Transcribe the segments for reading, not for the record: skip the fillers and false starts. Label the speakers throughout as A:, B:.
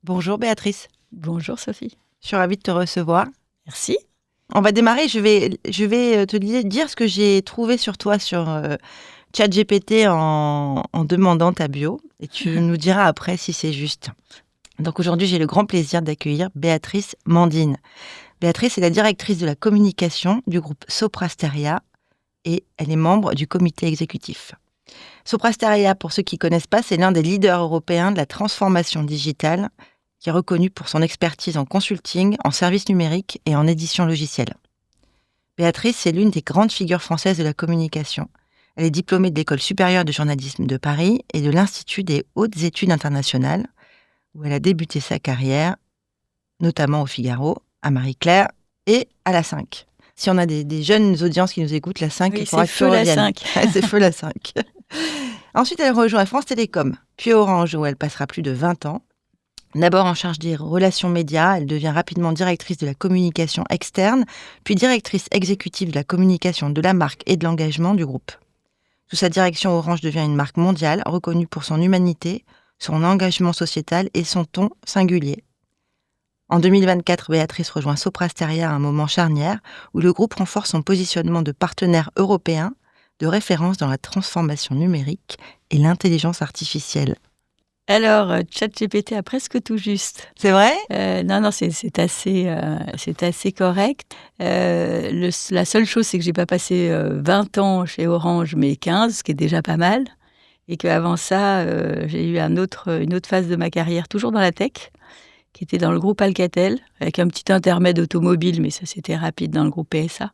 A: Bonjour Béatrice,
B: Bonjour Sophie.
A: je suis ravie de te recevoir.
B: Merci.
A: On va démarrer, je vais te dire ce que j'ai trouvé sur toi sur ChatGPT en demandant ta bio et tu nous diras après si c'est juste. Donc aujourd'hui, j'ai le grand plaisir d'accueillir Béatrice Mandine. Béatrice est la directrice de la communication du groupe Soprasteria et elle est membre du comité exécutif. Soprasteria, pour ceux qui ne connaissent pas, c'est l'un des leaders européens de la transformation digitale qui est reconnu pour son expertise en consulting, en services numériques et en édition logicielle. Béatrice est l'une des grandes figures françaises de la communication. Elle est diplômée de l'École supérieure de journalisme de Paris et de l'Institut des hautes études internationales, où elle a débuté sa carrière, notamment au Figaro, à Marie-Claire et à la 5. Si on a des jeunes audiences qui nous écoutent, la 5,
B: Oui,
A: il faudra
B: c'est
A: que tu
B: feu la
A: reviennes.
B: 5.
A: C'est feu la 5. Ensuite, elle rejoint France Télécom, puis Orange, où elle passera plus de 20 ans. D'abord en charge des relations médias, elle devient rapidement directrice de la communication externe, puis directrice exécutive de la communication de la marque et de l'engagement du groupe. Sous sa direction, Orange devient une marque mondiale, reconnue pour son humanité, son engagement sociétal et son ton singulier. En 2024, Béatrice rejoint Soprasteria à un moment charnière où le groupe renforce son positionnement de partenaire européen de référence dans la transformation numérique et l'intelligence artificielle.
B: Alors, ChatGPT a presque tout juste.
A: C'est vrai ?
B: Non, c'est assez correct. La seule chose, c'est que j'ai pas passé 20 ans chez Orange, mais 15, ce qui est déjà pas mal. Et qu'avant ça, j'ai eu une autre phase de ma carrière, toujours dans la tech, qui était dans le groupe Alcatel, avec un petit intermède automobile, mais ça, c'était rapide dans le groupe PSA.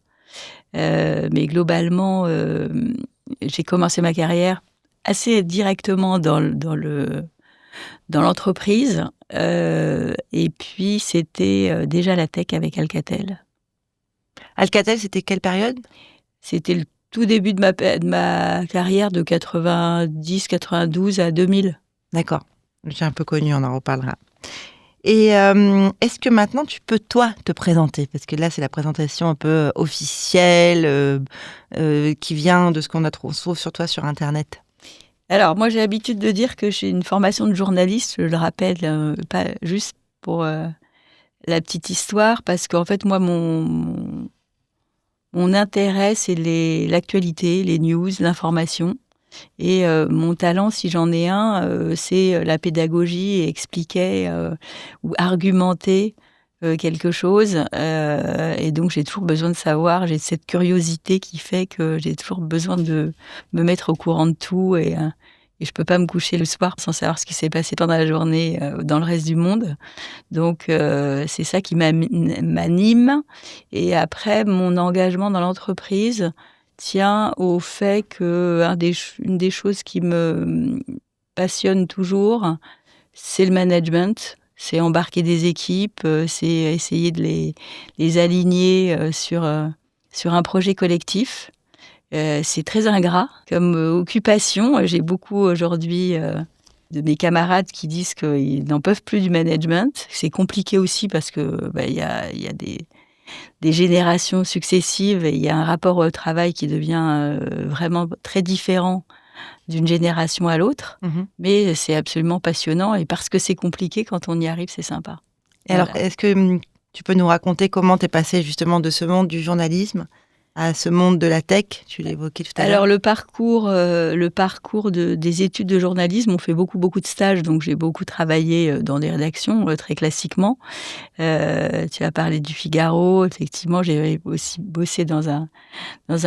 B: Mais globalement, j'ai commencé ma carrière assez directement dans l'entreprise. Et puis, c'était déjà la tech avec Alcatel.
A: Alcatel, c'était quelle période ?
B: C'était le tout début de ma carrière de 90-92 à 2000.
A: D'accord. J'ai un peu connu, on en reparlera. Et est-ce que maintenant, tu peux, toi, te présenter ? Parce que là, c'est la présentation un peu officielle qui vient de ce qu'on trouve sur toi sur Internet.
B: Alors, moi, j'ai l'habitude de dire que j'ai une formation de journaliste, je le rappelle, pas juste pour la petite histoire, parce qu'en fait, moi, mon intérêt, c'est l'actualité, les news, l'information. Et mon talent, si j'en ai un, c'est la pédagogie et expliquer ou argumenter quelque chose. Et donc, j'ai toujours besoin de savoir, j'ai cette curiosité qui fait que j'ai toujours besoin de me mettre au courant de tout et je peux pas me coucher le soir sans savoir ce qui s'est passé pendant la journée dans le reste du monde. Donc, c'est ça qui m'anime. Et après, mon engagement dans l'entreprise tient au fait que une des choses qui me passionne toujours, c'est le management. C'est embarquer des équipes, c'est essayer de les aligner sur un projet collectif. C'est très ingrat comme occupation. J'ai beaucoup aujourd'hui de mes camarades qui disent qu'ils n'en peuvent plus du management. C'est compliqué aussi parce que y a des générations successives et il y a un rapport au travail qui devient vraiment très différent d'une génération à l'autre. Mais c'est absolument passionnant et parce que c'est compliqué, quand on y arrive, c'est sympa.
A: Et voilà. Alors, est-ce que tu peux nous raconter comment tu es passée justement de ce monde du journalisme à ce monde de la tech, tu l'évoquais tout à l'heure.
B: Alors le parcours des études de journalisme, on fait beaucoup de stages, donc j'ai beaucoup travaillé dans des rédactions très classiquement. Tu as parlé du Figaro, effectivement, j'ai aussi bossé dans un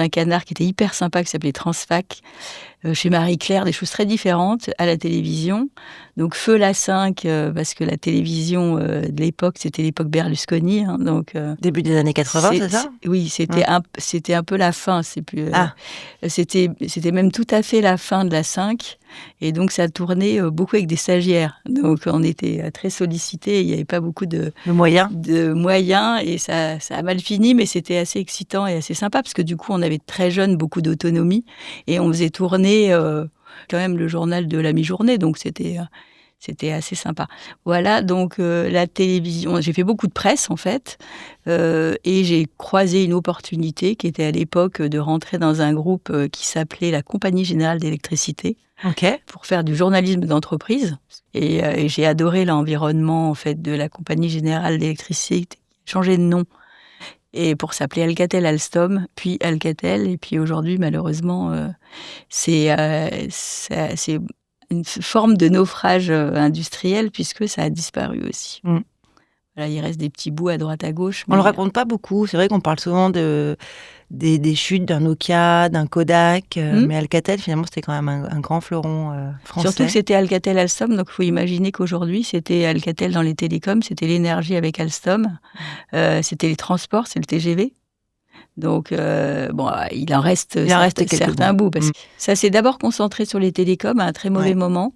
B: canard qui était hyper sympa, qui s'appelait Transfac, chez Marie-Claire, des choses très différentes à la télévision. Donc Feu la 5, parce que la télévision de l'époque, c'était l'époque Berlusconi. Donc,
A: début des années 80, c'est ça ?
B: Oui, c'était un peu la fin. C'était même tout à fait la fin de la 5. Et donc, ça tournait beaucoup avec des stagiaires. Donc, on était très sollicités. Il n'y avait pas beaucoup de moyens. Et ça a mal fini, mais c'était assez excitant et assez sympa parce que du coup, on avait très jeunes beaucoup d'autonomie et on faisait tourner quand même le journal de la mi-journée. Donc, c'était C'était assez sympa. Voilà, donc la télévision, j'ai fait beaucoup de presse en fait, et j'ai croisé une opportunité qui était à l'époque de rentrer dans un groupe qui s'appelait la Compagnie Générale d'Électricité
A: Ok.
B: pour faire du journalisme d'entreprise. Et j'ai adoré l'environnement en fait de la Compagnie Générale d'Électricité, changé de nom et pour s'appeler Alcatel-Alstom, puis Alcatel, et puis aujourd'hui malheureusement c'est une forme de naufrage industriel puisque ça a disparu aussi. Voilà, il reste des petits bouts à droite à gauche.
A: On le raconte pas beaucoup. C'est vrai qu'on parle souvent des chutes d'un Nokia, d'un Kodak, mais Alcatel, finalement, c'était quand même un grand fleuron français.
B: Surtout que c'était Alcatel-Alstom, donc il faut imaginer qu'aujourd'hui, c'était Alcatel dans les télécoms, c'était l'énergie avec Alstom, c'était les transports, c'est le TGV. Donc, il en reste certains bouts. Parce que ça s'est d'abord concentré sur les télécoms à un très mauvais moment,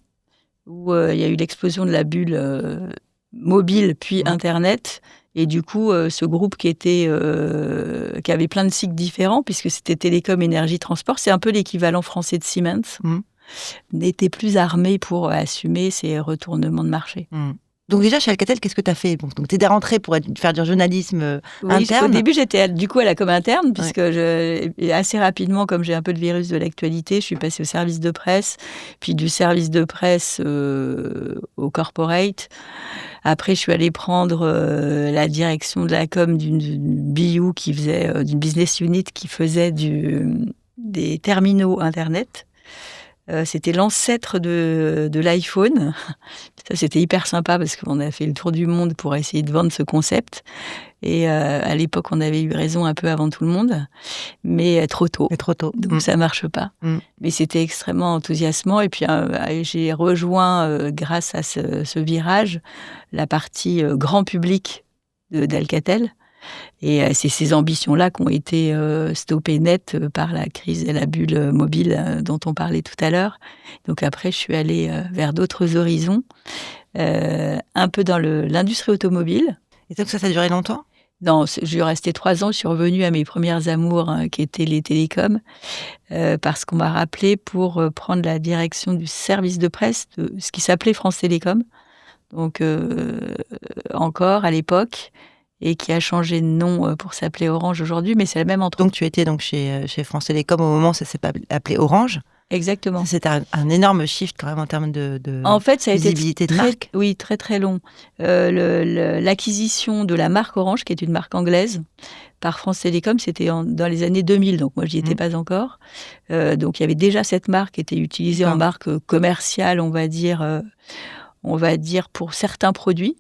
B: où il y a eu l'explosion de la bulle mobile, puis Internet. Et du coup, ce groupe qui avait plein de cycles différents, puisque c'était télécom, énergie, transport, c'est un peu l'équivalent français de Siemens, n'était plus armé pour assumer ces retournements de marché.
A: Donc déjà, chez Alcatel, qu'est-ce que tu as fait? Donc, tu étais rentrée pour faire du journalisme interne.
B: Au début, j'étais du coup à la com interne, puisque assez rapidement, comme j'ai un peu le virus de l'actualité, je suis passée au service de presse, puis du service de presse au corporate. Après, je suis allée prendre la direction de la com d'une BU qui faisait, d'une business unit qui faisait des terminaux Internet. C'était l'ancêtre de l'iPhone. Ça, c'était hyper sympa parce qu'on a fait le tour du monde pour essayer de vendre ce concept. Et à l'époque, on avait eu raison un peu avant tout le monde, mais trop tôt. Donc, ça marche pas. Mais c'était extrêmement enthousiasmant. Et puis, j'ai rejoint, grâce à ce virage, la partie grand public d'Alcatel. Et c'est ces ambitions-là qui ont été stoppées net par la crise et la bulle mobile dont on parlait tout à l'heure. Donc après, je suis allée vers d'autres horizons, un peu dans l'industrie automobile.
A: Et donc ça a duré longtemps?
B: Non, je suis restée 3 ans. Je suis revenue à mes premières amours, qui étaient les télécoms, parce qu'on m'a rappelé pour prendre la direction du service de presse de ce qui s'appelait France Télécom. Donc encore à l'époque, et qui a changé de nom pour s'appeler Orange aujourd'hui, mais c'est la même entreprise.
A: Donc tu étais chez France Télécom au moment où ça s'est appelé Orange.
B: Exactement.
A: C'était un énorme shift quand même en termes de
B: en fait, ça a
A: visibilité
B: été
A: de marque.
B: Oui, très très long. L'acquisition de la marque Orange, qui est une marque anglaise, par France Télécom, c'était dans les années 2000, donc moi j'y étais pas encore. Donc il y avait déjà cette marque qui était utilisée en marque commerciale, on va dire pour certains produits.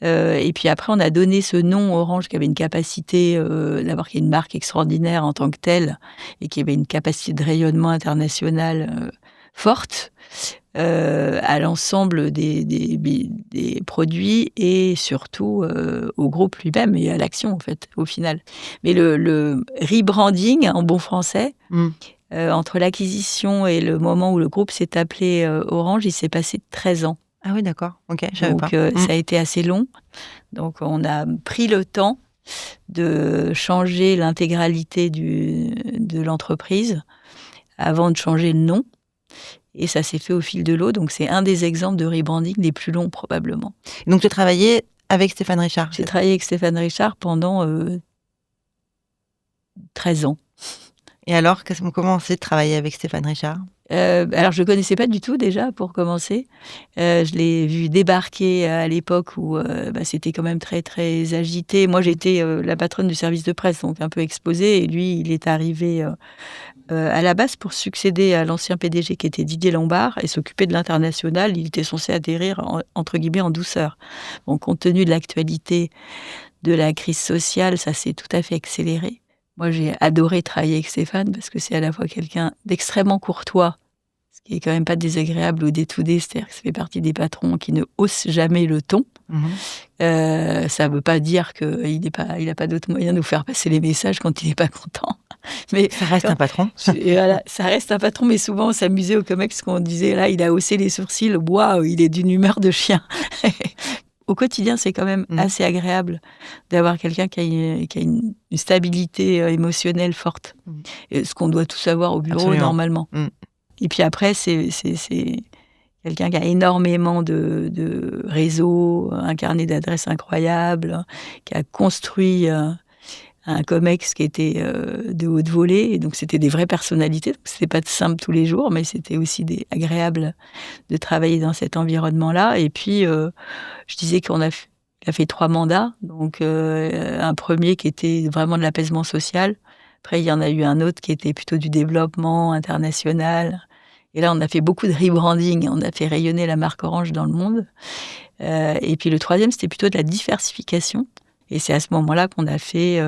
B: Et puis après, on a donné ce nom Orange qui avait une capacité, d'abord qui est une marque extraordinaire en tant que telle, et qui avait une capacité de rayonnement international forte, à l'ensemble des produits et surtout au groupe lui-même et à l'action en fait, au final. Mais le rebranding, en bon français, entre l'acquisition et le moment où le groupe s'est appelé Orange, il s'est passé 13 ans.
A: Ah oui, d'accord. Ok, je savais pas.
B: Ça a été assez long. Donc, on a pris le temps de changer l'intégralité de l'entreprise avant de changer le nom. Et ça s'est fait au fil de l'eau. Donc, c'est un des exemples de rebranding les plus longs, probablement.
A: Donc, tu as travaillé avec Stéphane Richard?
B: J'ai travaillé avec Stéphane Richard pendant 13 ans.
A: Et alors, comment c'est de travailler avec Stéphane Richard?
B: Alors, je ne le connaissais pas du tout déjà, pour commencer. Je l'ai vu débarquer à l'époque où c'était quand même très, très agité. Moi, j'étais la patronne du service de presse, donc un peu exposée. Et lui, il est arrivé à la base pour succéder à l'ancien PDG qui était Didier Lombard et s'occuper de l'international. Il était censé atterrir, entre guillemets, en douceur. Bon, compte tenu de l'actualité de la crise sociale, ça s'est tout à fait accéléré. Moi, j'ai adoré travailler avec Stéphane parce que c'est à la fois quelqu'un d'extrêmement courtois, ce qui est quand même pas désagréable au day-to-day, c'est-à-dire que ça fait partie des patrons qui ne haussent jamais le ton. Ça veut pas dire qu'il n'a pas d'autre moyen de nous faire passer les messages quand il n'est pas content.
A: Mais ça reste un patron.
B: Voilà, ça reste un patron, mais souvent on s'amusait au Comex parce qu'on disait là, il a haussé les sourcils, waouh, il est d'une humeur de chien. Au quotidien, c'est quand même assez agréable d'avoir quelqu'un qui a une stabilité émotionnelle forte. Ce qu'on doit tous avoir au bureau, normalement. Et puis après, il quelqu'un qui a énormément de réseaux, un carnet d'adresses incroyable, qui a construit un COMEX qui était de haute volée. Et donc, c'était des vraies personnalités. Donc, c'était pas simple tous les jours, mais c'était aussi agréable de travailler dans cet environnement-là. Et puis, je disais qu'il a fait 3 mandats. Donc, un premier qui était vraiment de l'apaisement social. Après, il y en a eu un autre qui était plutôt du développement international. Et là, on a fait beaucoup de rebranding. On a fait rayonner la marque Orange dans le monde. Et puis, le troisième, c'était plutôt de la diversification. Et c'est à ce moment-là qu'on a fait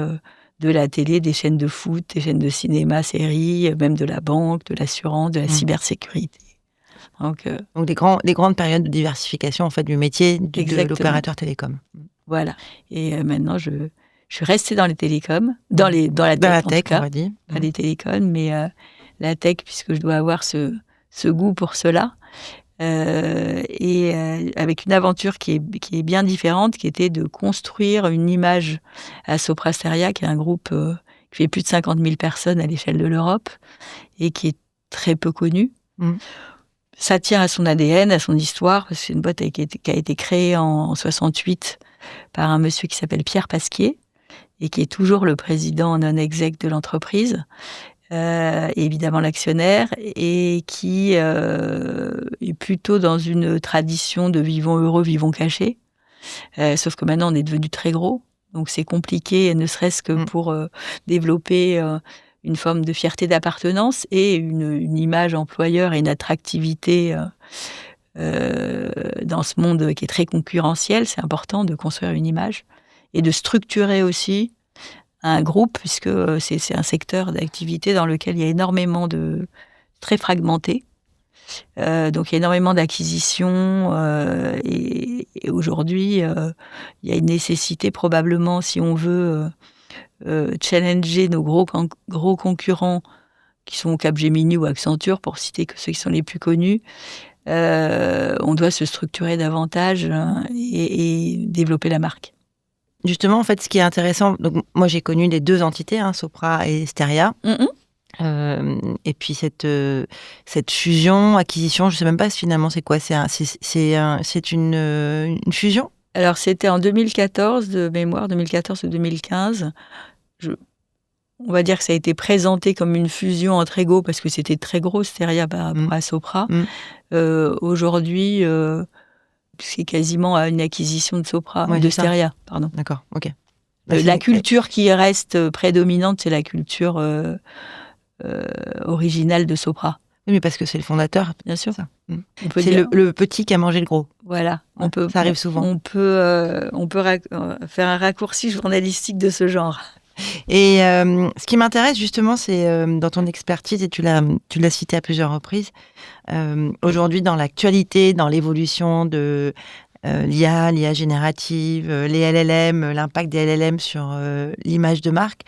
B: de la télé, des chaînes de foot, des chaînes de cinéma, séries, même de la banque, de l'assurance, de la cybersécurité. Donc
A: des grandes périodes de diversification en fait du métier de l'opérateur télécom.
B: Voilà. Et maintenant, je suis restée dans les télécoms, dans la tech,
A: on va dire.
B: Pas les télécoms, mais la tech, puisque je dois avoir ce goût pour cela. Avec une aventure qui est bien différente, qui était de construire une image à Sopra Steria, qui est un groupe qui fait plus de 50 000 personnes à l'échelle de l'Europe et qui est très peu connu. Ça tient à son ADN, à son histoire, parce que c'est une boîte qui a été créée en 68 par un monsieur qui s'appelle Pierre Pasquier et qui est toujours le président non-exec de l'entreprise. Évidemment l'actionnaire, et qui est plutôt dans une tradition de vivons heureux, vivons cachés. Sauf que maintenant, on est devenu très gros, donc c'est compliqué, ne serait-ce que pour développer une forme de fierté d'appartenance et une image employeur et une attractivité dans ce monde qui est très concurrentiel. C'est important de construire une image et de structurer aussi un groupe, puisque c'est un secteur d'activité dans lequel il y a énormément très fragmenté. Donc il y a énormément d'acquisitions et aujourd'hui il y a une nécessité probablement, si on veut challenger nos gros concurrents qui sont Capgemini ou Accenture, pour citer que ceux qui sont les plus connus. On doit se structurer davantage et développer la marque.
A: Justement, en fait, ce qui est intéressant, donc moi j'ai connu les 2 entités, Sopra et Steria. Et puis cette fusion, acquisition, je sais même pas finalement c'est quoi. C'est une fusion.
B: Alors c'était en 2014 de mémoire, 2014 ou 2015. On va dire que ça a été présenté comme une fusion entre égaux parce que c'était très gros Steria par rapport à Sopra. Aujourd'hui, c'est quasiment une acquisition de Sopra, de Steria, pardon.
A: D'accord, ok.
B: La culture qui reste prédominante, c'est la culture originale de Sopra.
A: Oui, mais parce que c'est le fondateur.
B: Bien sûr.
A: C'est le petit qui a mangé le gros.
B: Voilà.
A: Ça arrive souvent.
B: On peut faire un raccourci journalistique de ce genre.
A: Et ce qui m'intéresse justement, c'est dans ton expertise, et tu l'as cité à plusieurs reprises, aujourd'hui dans l'actualité, dans l'évolution de l'IA générative, les LLM, l'impact des LLM sur l'image de marque,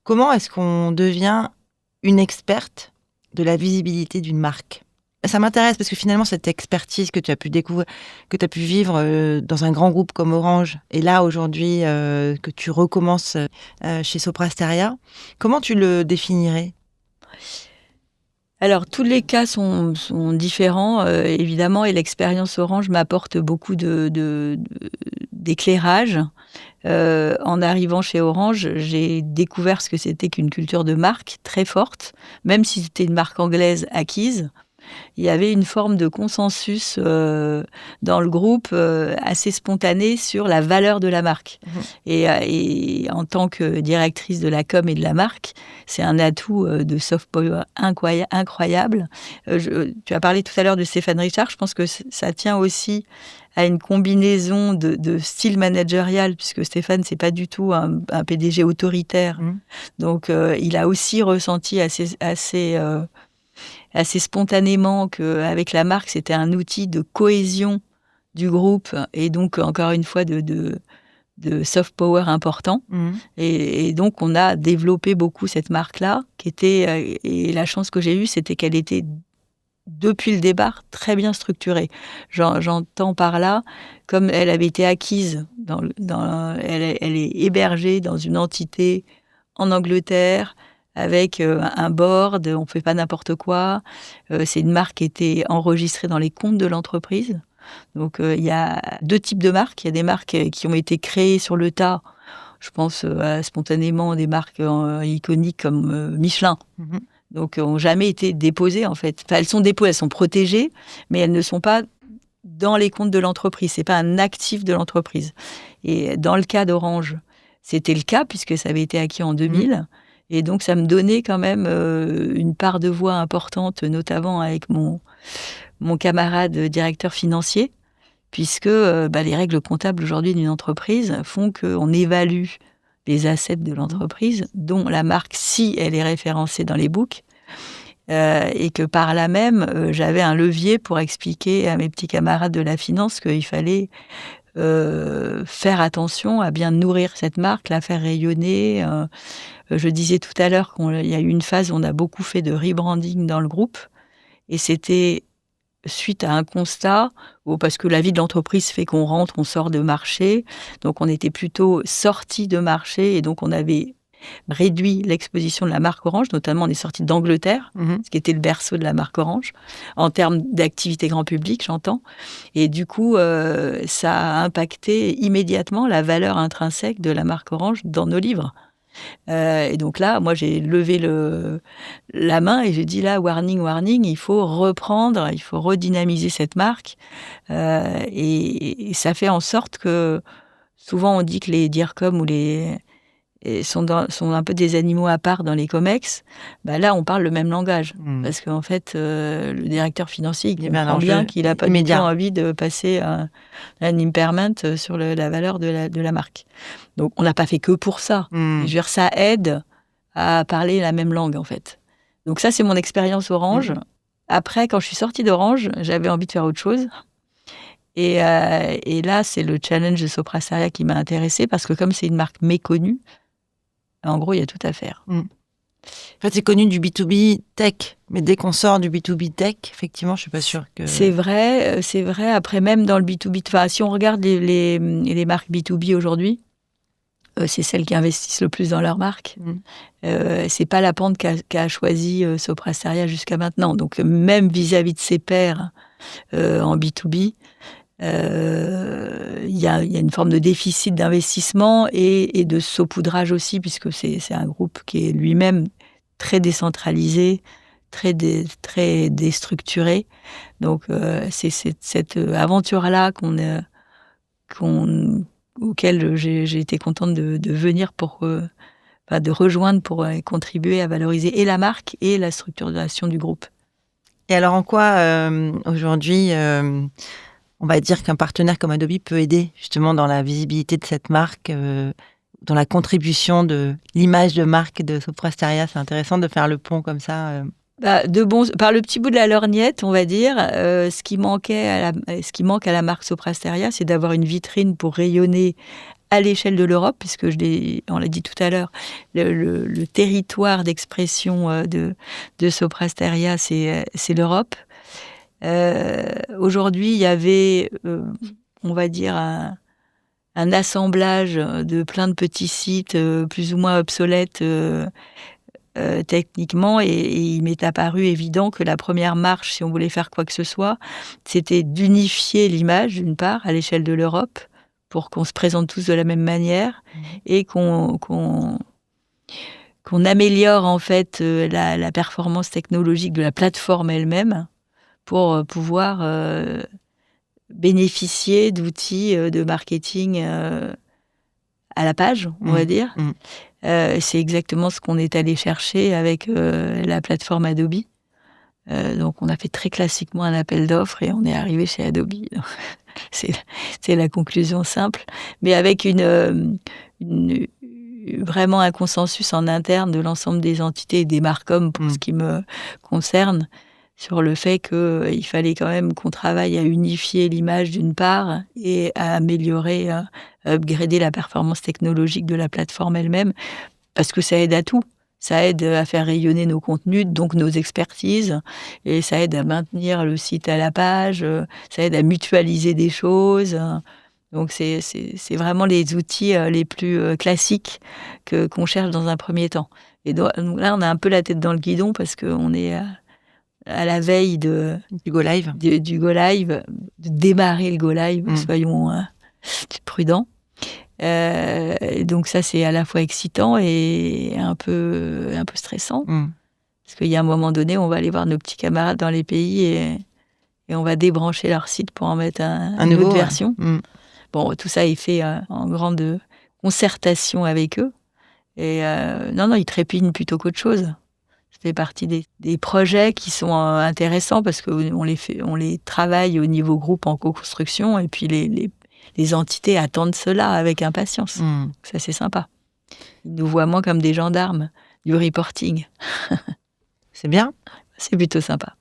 A: comment est-ce qu'on devient une experte de la visibilité d'une marque ? Ça m'intéresse parce que finalement, cette expertise que tu as pu découvrir, que tu as pu vivre dans un grand groupe comme Orange, et là aujourd'hui que tu recommences chez Sopra Steria, comment tu le définirais ?
B: Alors, tous les cas sont différents, évidemment, et l'expérience Orange m'apporte beaucoup d'éclairage. En arrivant chez Orange, j'ai découvert ce que c'était qu'une culture de marque très forte, même si c'était une marque anglaise acquise. Il y avait une forme de consensus dans le groupe assez spontané sur la valeur de la marque. Et en tant que directrice de la com et de la marque, c'est un atout de soft power incroyable. Tu as parlé tout à l'heure de Stéphane Richard, je pense que ça tient aussi à une combinaison de style managérial, puisque Stéphane, c'est pas du tout un PDG autoritaire. Donc, il a aussi ressenti assez spontanément qu'avec la marque, c'était un outil de cohésion du groupe et donc, encore une fois, de soft power important. Et donc, on a développé beaucoup cette marque-là, qui était, et la chance que j'ai eue, c'était qu'elle était, depuis le départ, très bien structurée. J'entends par là, comme elle avait été acquise, elle est hébergée dans une entité en Angleterre, avec un board, on ne fait pas n'importe quoi. C'est une marque qui était enregistrée dans les comptes de l'entreprise. Donc, il y a 2 types de marques. Il y a des marques qui ont été créées sur le tas. Je pense spontanément des marques iconiques comme Michelin.
A: Mhm.
B: Donc, n'ont jamais été déposées, en fait. Enfin, elles sont déposées, elles sont protégées, mais elles ne sont pas dans les comptes de l'entreprise. C'est pas un actif de l'entreprise. Et dans le cas d'Orange, c'était le cas, puisque ça avait été acquis en 2000. Et donc, ça me donnait quand même une part de voix importante, notamment avec mon camarade directeur financier, puisque les règles comptables aujourd'hui d'une entreprise font qu'on évalue les assets de l'entreprise, dont la marque, si elle est référencée dans les books, et que par là même, j'avais un levier pour expliquer à mes petits camarades de la finance qu'il fallait faire attention à bien nourrir cette marque, la faire rayonner. Je disais tout à l'heure qu'il y a eu une phase où on a beaucoup fait de rebranding dans le groupe, et c'était suite à un constat, parce que la vie de l'entreprise fait qu'on rentre, on sort de marché, donc on était plutôt sorti de marché, et donc on avait réduit l'exposition de la marque Orange, notamment on est sorti d'Angleterre, ce qui était le berceau de la marque Orange, en termes d'activité grand public, j'entends. Et du coup, ça a impacté immédiatement la valeur intrinsèque de la marque Orange dans nos livres. Et donc là, moi, j'ai levé la main et j'ai dit là, warning, il faut reprendre, il faut redynamiser cette marque. Et ça fait en sorte que souvent on dit que les DIRCOM ou sont un peu des animaux à part dans les COMEX. Là, on parle le même langage. Parce qu'en fait, le directeur financier, il comprend bien qu'il n'a pas du tout envie de passer un impairment sur la valeur de la marque. Donc, on n'a pas fait que pour ça. Je veux dire, ça aide à parler la même langue, en fait. Donc ça, c'est mon expérience Orange. Après, quand je suis sortie d'Orange, j'avais envie de faire autre chose. Et là, c'est le challenge de Soprasteria qui m'a intéressée, parce que comme c'est une marque méconnue, en gros, il y a tout à faire.
A: En fait, c'est connu du B2B tech, mais dès qu'on sort du B2B tech, effectivement, je suis pas sûre que...
B: C'est vrai. Après, même dans le B2B, enfin, si on regarde les marques B2B aujourd'hui, c'est celles qui investissent le plus dans leur marque. C'est pas la pente qu'a choisi Soprasteria jusqu'à maintenant. Donc, même vis-à-vis de ses pairs en B2B, il y a une forme de déficit d'investissement et de saupoudrage aussi, puisque c'est un groupe qui est lui-même très décentralisé, très déstructuré. Donc, c'est cette aventure-là auquel j'ai été contente de venir de rejoindre pour contribuer à valoriser et la marque et la structuration du groupe.
A: Et alors, en quoi aujourd'hui... on va dire qu'un partenaire comme Adobe peut aider justement dans la visibilité de cette marque, dans la contribution de l'image de marque de Soprasteria. C'est intéressant de faire le pont comme ça.
B: Par le petit bout de la lorgnette, on va dire, ce qui manque à la marque Soprasteria, c'est d'avoir une vitrine pour rayonner à l'échelle de l'Europe, puisque on l'a dit tout à l'heure, le territoire d'expression de Soprasteria, c'est l'Europe. Aujourd'hui, il y avait, on va dire, un assemblage de plein de petits sites plus ou moins obsolètes techniquement, et il m'est apparu évident que la première marche, si on voulait faire quoi que ce soit, c'était d'unifier l'image, d'une part, à l'échelle de l'Europe, pour qu'on se présente tous de la même manière, et qu'on améliore en fait la performance technologique de la plateforme elle-même, pour pouvoir bénéficier d'outils de marketing à la page, on va dire. C'est exactement ce qu'on est allé chercher avec la plateforme Adobe. Donc, on a fait très classiquement un appel d'offres et on est arrivé chez Adobe. C'est la conclusion simple, mais avec vraiment un consensus en interne de l'ensemble des entités et des marcoms pour ce qui me concerne, sur le fait qu'il fallait quand même qu'on travaille à unifier l'image d'une part et à améliorer, à upgrader la performance technologique de la plateforme elle-même, parce que ça aide à tout. Ça aide à faire rayonner nos contenus, donc nos expertises, et ça aide à maintenir le site à la page, ça aide à mutualiser des choses. Donc c'est vraiment les outils les plus classiques qu'on cherche dans un premier temps. Et donc là, on a un peu la tête dans le guidon parce qu'on est à la veille
A: du go live,
B: du go live, de démarrer le go live. Soyons prudents. Et donc ça, c'est à la fois excitant et un peu stressant. Parce qu'il y a un moment donné, on va aller voir nos petits camarades dans les pays et on va débrancher leur site pour en mettre une autre version. Bon, tout ça est fait en grande concertation avec eux. Et non, ils trépignent plutôt qu'autre chose. Ça fait partie des projets qui sont intéressants parce qu'on les travaille au niveau groupe en co-construction et puis les entités attendent cela avec impatience. Ça, c'est sympa. Ils nous voient moins comme des gendarmes du reporting.
A: C'est bien. C'est
B: plutôt sympa.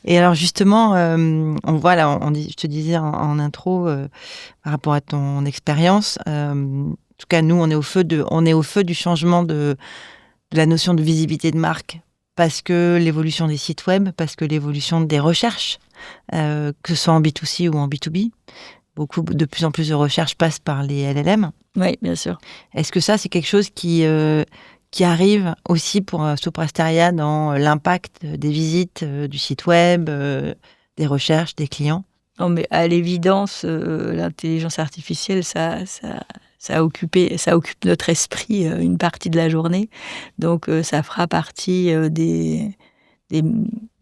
A: Et alors justement, on voit là, je te disais en intro, par rapport à ton expérience, en tout cas nous, on est au feu du changement de la notion de visibilité de marque, parce que l'évolution des sites web, parce que l'évolution des recherches, que ce soit en B2C ou en B2B, de plus en plus de recherches passent par les LLM.
B: Oui, bien sûr.
A: Est-ce que ça, c'est quelque chose qui arrive aussi pour Soprasteria dans l'impact des visites du site web, des recherches, des clients?
B: Non, mais à l'évidence, l'intelligence artificielle, ça occupe notre esprit une partie de la journée. Donc, ça fera partie des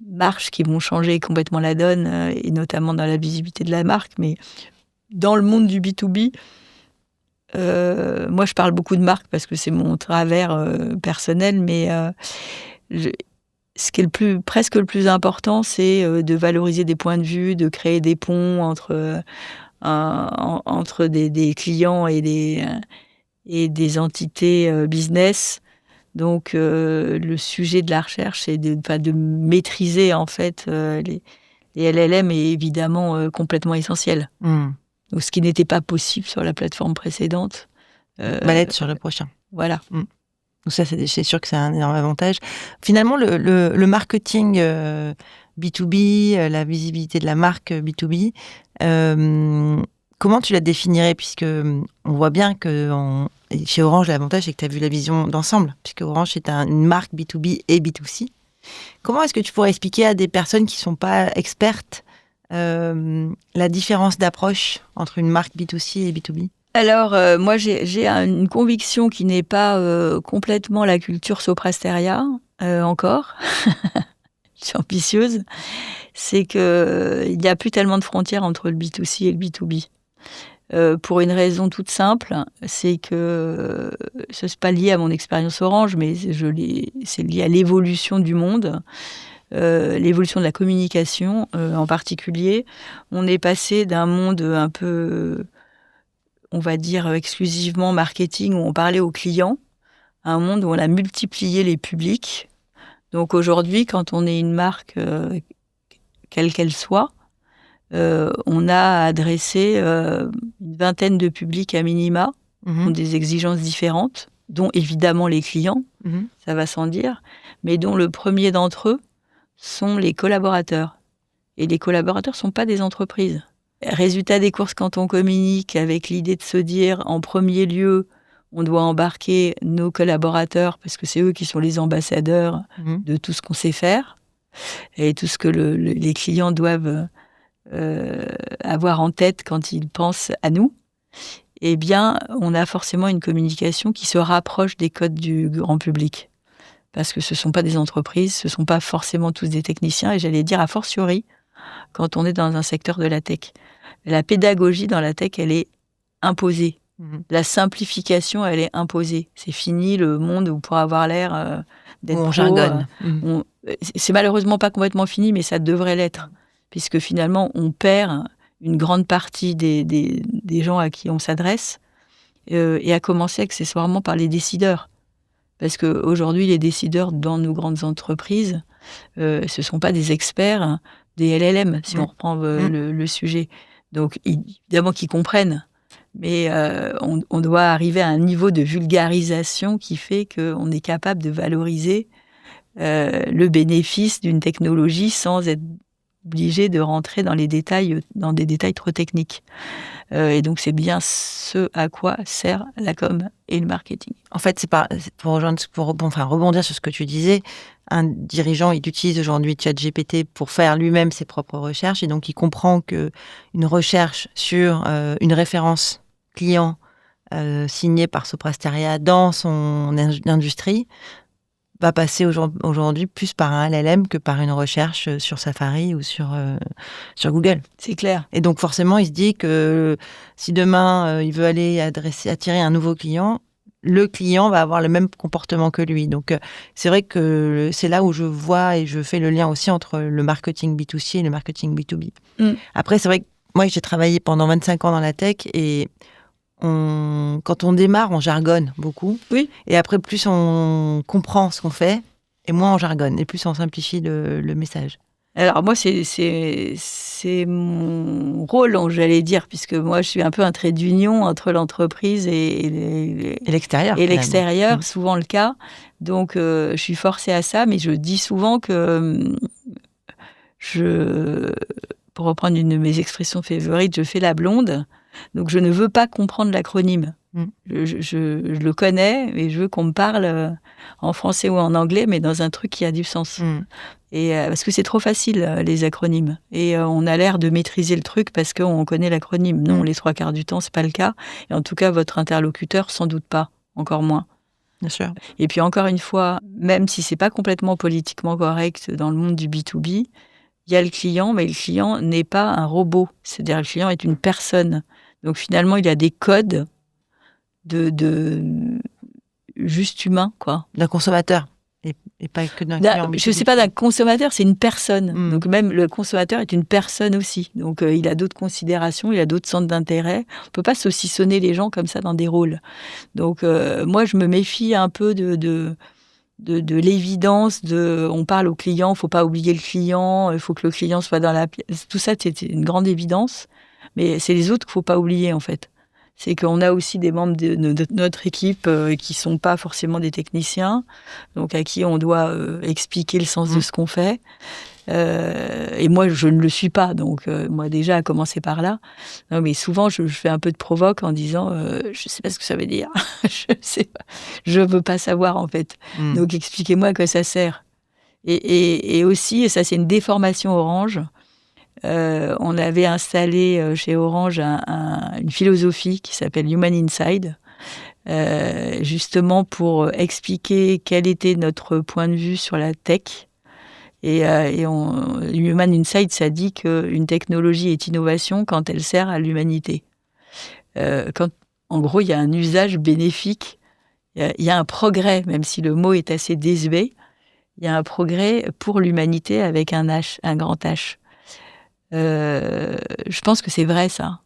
B: marches qui vont changer complètement la donne, et notamment dans la visibilité de la marque. Mais dans le monde du B2B, moi, je parle beaucoup de marque parce que c'est mon travers personnel, mais ce qui est presque le plus important, c'est de valoriser des points de vue, de créer des ponts entre des clients et des entités business. Donc, le sujet de la recherche, c'est de maîtriser en fait les LLM est évidemment complètement essentiel. Donc, ce qui n'était pas possible sur la plateforme précédente.
A: Va l'être sur le prochain.
B: Voilà.
A: Donc ça, c'est sûr que c'est un énorme avantage. Finalement, le marketing B2B, la visibilité de la marque B2B, comment tu la définirais? Puisque on voit bien que chez Orange, l'avantage, c'est que tu as vu la vision d'ensemble, puisque Orange est une marque B2B et B2C. Comment est-ce que tu pourrais expliquer à des personnes qui ne sont pas expertes la différence d'approche entre une marque B2C et B2B?
B: Alors, moi, j'ai une conviction qui n'est pas complètement la culture Soprasteria, encore. Je suis ambitieuse. C'est qu'il n'y a plus tellement de frontières entre le B2C et le B2B. Pour une raison toute simple, c'est que ce n'est pas lié à mon expérience Orange, mais c'est lié à l'évolution du monde. L'évolution de la communication en particulier. On est passé d'un monde un peu, on va dire, exclusivement marketing, où on parlait aux clients, à un monde où on a multiplié les publics. Donc aujourd'hui, quand on est une marque, quelle qu'elle soit, on a adressé une vingtaine de publics à minima, qui ont des exigences différentes, dont évidemment les clients, ça va sans dire, mais dont le premier d'entre eux sont les collaborateurs. Et les collaborateurs ne sont pas des entreprises. Résultat des courses, quand on communique avec l'idée de se dire, en premier lieu, on doit embarquer nos collaborateurs parce que c'est eux qui sont les ambassadeurs de tout ce qu'on sait faire et tout ce que les clients doivent avoir en tête quand ils pensent à nous. Eh bien, on a forcément une communication qui se rapproche des codes du grand public. Parce que ce ne sont pas des entreprises, ce ne sont pas forcément tous des techniciens, et j'allais dire a fortiori quand on est dans un secteur de la tech. La pédagogie dans la tech, elle est imposée. La simplification, elle est imposée. C'est fini le monde où pour avoir l'air d'être
A: on jargonne.
B: C'est malheureusement pas complètement fini, mais ça devrait l'être. Puisque finalement, on perd une grande partie des gens à qui on s'adresse, et à commencer accessoirement par les décideurs. Parce qu'aujourd'hui, les décideurs dans nos grandes entreprises, ce ne sont pas des experts des LLM, si on reprend le sujet. Donc, évidemment qu'ils comprennent, mais on doit arriver à un niveau de vulgarisation qui fait qu'on est capable de valoriser le bénéfice d'une technologie sans être obligé de rentrer dans des détails trop techniques. Et donc, c'est bien ce à quoi sert la com et le marketing.
A: En fait, pour rebondir sur ce que tu disais, un dirigeant, il utilise aujourd'hui ChatGPT pour faire lui-même ses propres recherches, et donc il comprend que une recherche sur une référence client signée par Soprasteria dans son industrie va passer aujourd'hui plus par un LLM que par une recherche sur Safari ou sur Google.
B: C'est clair.
A: Et donc forcément, il se dit que si demain il veut aller attirer un nouveau client, le client va avoir le même comportement que lui. Donc c'est vrai que c'est là où je vois et je fais le lien aussi entre le marketing B2C et le marketing B2B. Après, c'est vrai que moi, j'ai travaillé pendant 25 ans dans la tech, et quand on démarre, on jargonne beaucoup.
B: Oui.
A: Et après, plus on comprend ce qu'on fait, et moins on jargonne, et plus on simplifie le message.
B: Alors moi, c'est mon rôle, j'allais dire, puisque moi, je suis un peu un trait d'union entre l'entreprise et
A: l'extérieur.
B: Et l'extérieur, souvent le cas. Donc, je suis forcée à ça, mais je dis souvent que pour reprendre une de mes expressions favorites, je fais la blonde. Donc, je ne veux pas comprendre l'acronyme. Je le connais, et je veux qu'on me parle en français ou en anglais, mais dans un truc qui a du sens. Et parce que c'est trop facile, les acronymes. Et on a l'air de maîtriser le truc parce qu'on connaît l'acronyme. Non, les 3/4 du temps, c'est pas le cas. Et en tout cas, votre interlocuteur, sans doute pas. Encore moins.
A: Bien sûr.
B: Et puis, encore une fois, même si c'est pas complètement politiquement correct dans le monde du B2B, il y a le client, mais le client n'est pas un robot. C'est-à-dire, le client est une personne. Donc, finalement, il y a des codes de juste humain, quoi.
A: D'un consommateur. Et pas que d'un client.
B: Je ne sais pas d'un consommateur, c'est une personne. Donc même le consommateur est une personne aussi. Donc il a d'autres considérations, il a d'autres centres d'intérêt. On ne peut pas saucissonner les gens comme ça dans des rôles. Donc moi, je me méfie un peu de l'évidence on parle au client, il ne faut pas oublier le client, il faut que le client soit dans la pièce. Tout ça, c'est une grande évidence. Mais c'est les autres qu'il ne faut pas oublier, en fait. C'est qu'on a aussi des membres de notre équipe qui ne sont pas forcément des techniciens, donc à qui on doit expliquer le sens de ce qu'on fait. Et moi, je ne le suis pas, donc moi déjà, à commencer par là. Non, mais souvent, je fais un peu de provoque en disant je ne sais pas ce que ça veut dire. Je ne veux pas savoir, en fait. Donc expliquez-moi à quoi ça sert. Et aussi, et ça c'est une déformation Orange, on avait installé chez Orange une philosophie qui s'appelle Human Inside, justement pour expliquer quel était notre point de vue sur la tech. Et Human Inside, ça dit qu'une technologie est innovation quand elle sert à l'humanité. En gros, il y a un usage bénéfique, il y a un progrès, même si le mot est assez désuet, il y a un progrès pour l'humanité avec un H, un grand H. Je pense que c'est vrai, ça.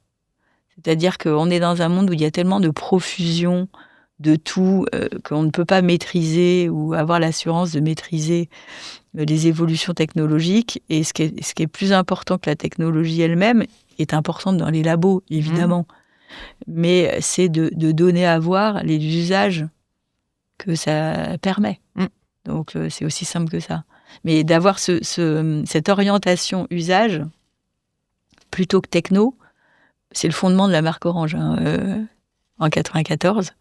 B: C'est-à-dire qu'on est dans un monde où il y a tellement de profusion de tout qu'on ne peut pas maîtriser ou avoir l'assurance de maîtriser les évolutions technologiques. Et ce qui est plus important que la technologie elle-même est importante dans les labos, évidemment. Mais c'est de donner à voir les usages que ça permet. Donc, c'est aussi simple que ça. Mais d'avoir cette orientation usage plutôt que techno, c'est le fondement de la marque Orange en 94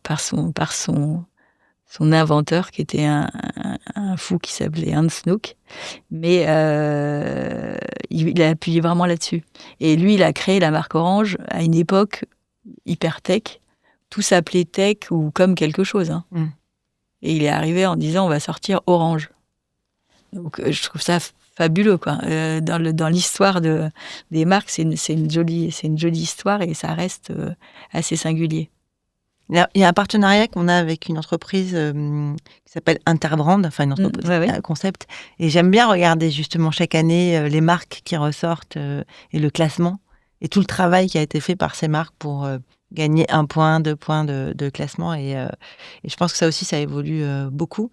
B: par son inventeur qui était un fou qui s'appelait Hans Nook. Mais il a appuyé vraiment là-dessus. Et lui, il a créé la marque Orange à une époque hyper tech. Tout s'appelait tech ou comme quelque chose. Et il est arrivé en disant on va sortir Orange. Donc je trouve ça fabuleux, quoi. Dans l'histoire des marques, c'est une jolie histoire et ça reste assez singulier.
A: Il y a un partenariat qu'on a avec une entreprise qui s'appelle Interbrand, enfin une entreprise, un concept. Et j'aime bien regarder justement chaque année les marques qui ressortent et le classement et tout le travail qui a été fait par ces marques pour gagner 1 point, 2 points de classement. Et je pense que ça aussi, ça évolue beaucoup.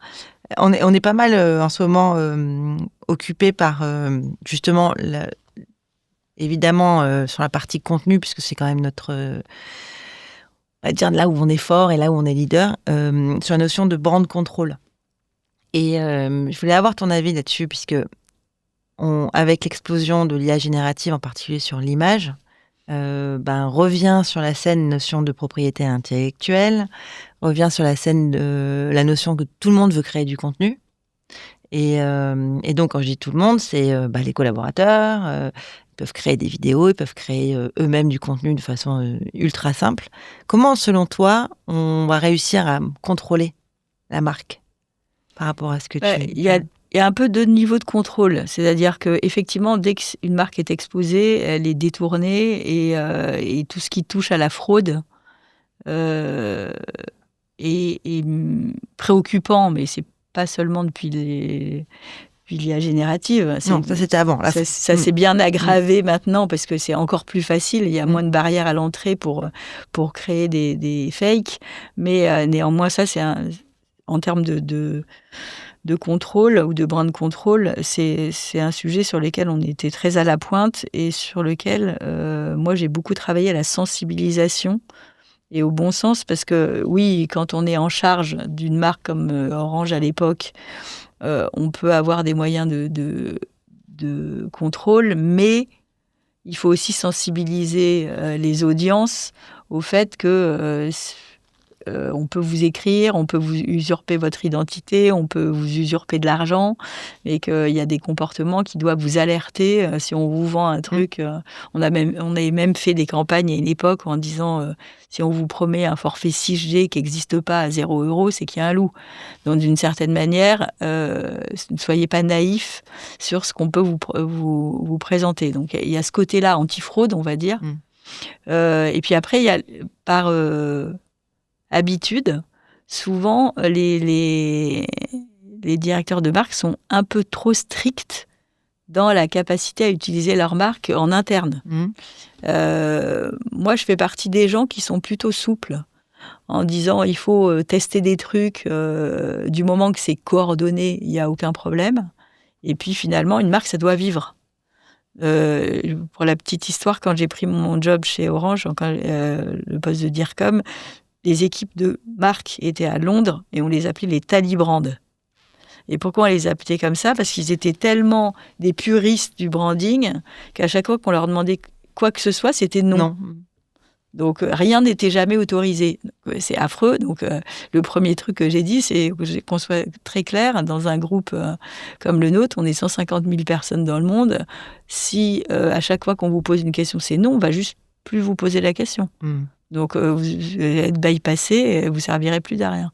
A: On est pas mal en ce moment occupé par justement, évidemment, sur la partie contenu, puisque c'est quand même notre, on va dire là où on est fort et là où on est leader, sur la notion de brand control. Et je voulais avoir ton avis là-dessus, puisque avec l'explosion de l'IA générative, en particulier sur l'image, revient sur la scène notion de propriété intellectuelle, revient sur la scène de la notion que tout le monde veut créer du contenu. Et donc, quand je dis tout le monde, c'est les collaborateurs, ils peuvent créer des vidéos, ils peuvent créer eux-mêmes du contenu de façon ultra simple. Comment, selon toi, on va réussir à contrôler la marque par rapport à ce que
B: Il y a un peu deux niveaux de contrôle. C'est-à-dire qu'effectivement, dès qu'une marque est exposée, elle est détournée et tout ce qui touche à la fraude est préoccupant, mais c'est pas seulement depuis l'IA générative.
A: Non, ça c'était avant.
B: Ça s'est bien aggravé maintenant parce que c'est encore plus facile. Il y a moins de barrières à l'entrée pour créer des fakes. Mais néanmoins, ça, en termes de contrôle ou de brand control, c'est un sujet sur lequel on était très à la pointe et sur lequel moi j'ai beaucoup travaillé à la sensibilisation et au bon sens, parce que oui, quand on est en charge d'une marque comme Orange à l'époque, on peut avoir des moyens de contrôle, mais il faut aussi sensibiliser les audiences au fait que on peut vous écrire, on peut vous usurper votre identité, on peut vous usurper de l'argent, et qu'il y a des comportements qui doivent vous alerter si on vous vend un truc. On avait même fait des campagnes à une époque en disant si on vous promet un forfait 6G qui n'existe pas à 0 €, c'est qu'il y a un loup. Donc d'une certaine manière, ne soyez pas naïfs sur ce qu'on peut vous présenter. Donc il y a ce côté-là anti-fraude, on va dire. Et puis après, il y a par habitude, souvent les directeurs de marque sont un peu trop stricts dans la capacité à utiliser leur marque en interne. Moi, je fais partie des gens qui sont plutôt souples en disant il faut tester des trucs du moment que c'est coordonné, il n'y a aucun problème. Et puis finalement, une marque, ça doit vivre. Pour la petite histoire, quand j'ai pris mon job chez Orange, le poste de DIRCOM, les équipes de marque étaient à Londres et on les appelait les Talibrands. Et pourquoi on les appelait comme ça ? Parce qu'ils étaient tellement des puristes du branding qu'à chaque fois qu'on leur demandait quoi que ce soit, c'était non. Donc rien n'était jamais autorisé. C'est affreux. Donc le premier truc que j'ai dit, c'est qu'on soit très clair, dans un groupe comme le nôtre, on est 150 000 personnes dans le monde. Si à chaque fois qu'on vous pose une question, c'est non, on va juste plus vous poser la question. Donc, vous êtes bypassé et vous servirez plus à rien.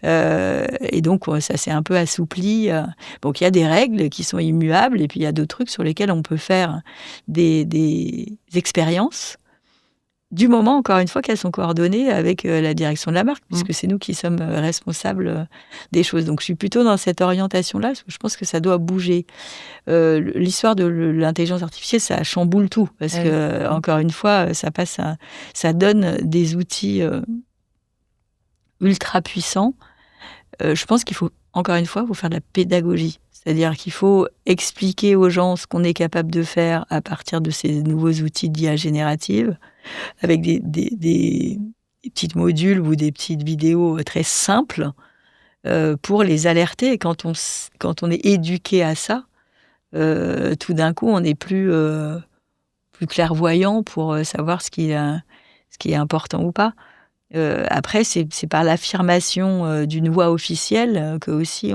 B: Et donc, ça s'est un peu assoupli. Donc, il y a des règles qui sont immuables et puis il y a d'autres trucs sur lesquels on peut faire des expériences, du moment, encore une fois, qu'elles sont coordonnées avec la direction de la marque, puisque c'est nous qui sommes responsables des choses. Donc, je suis plutôt dans cette orientation-là, parce que je pense que ça doit bouger. L'histoire de l'intelligence artificielle, ça chamboule tout, parce que, encore une fois, ça donne des outils ultra puissants. Je pense qu'il faut, encore une fois, il faut faire de la pédagogie. C'est-à-dire qu'il faut expliquer aux gens ce qu'on est capable de faire à partir de ces nouveaux outils d'IA générative, avec des petits modules ou des petites vidéos très simples pour les alerter. Et quand on est éduqué à ça, tout d'un coup, on est plus clairvoyant pour savoir ce qui est important ou pas. Après, c'est par l'affirmation d'une voix officielle que aussi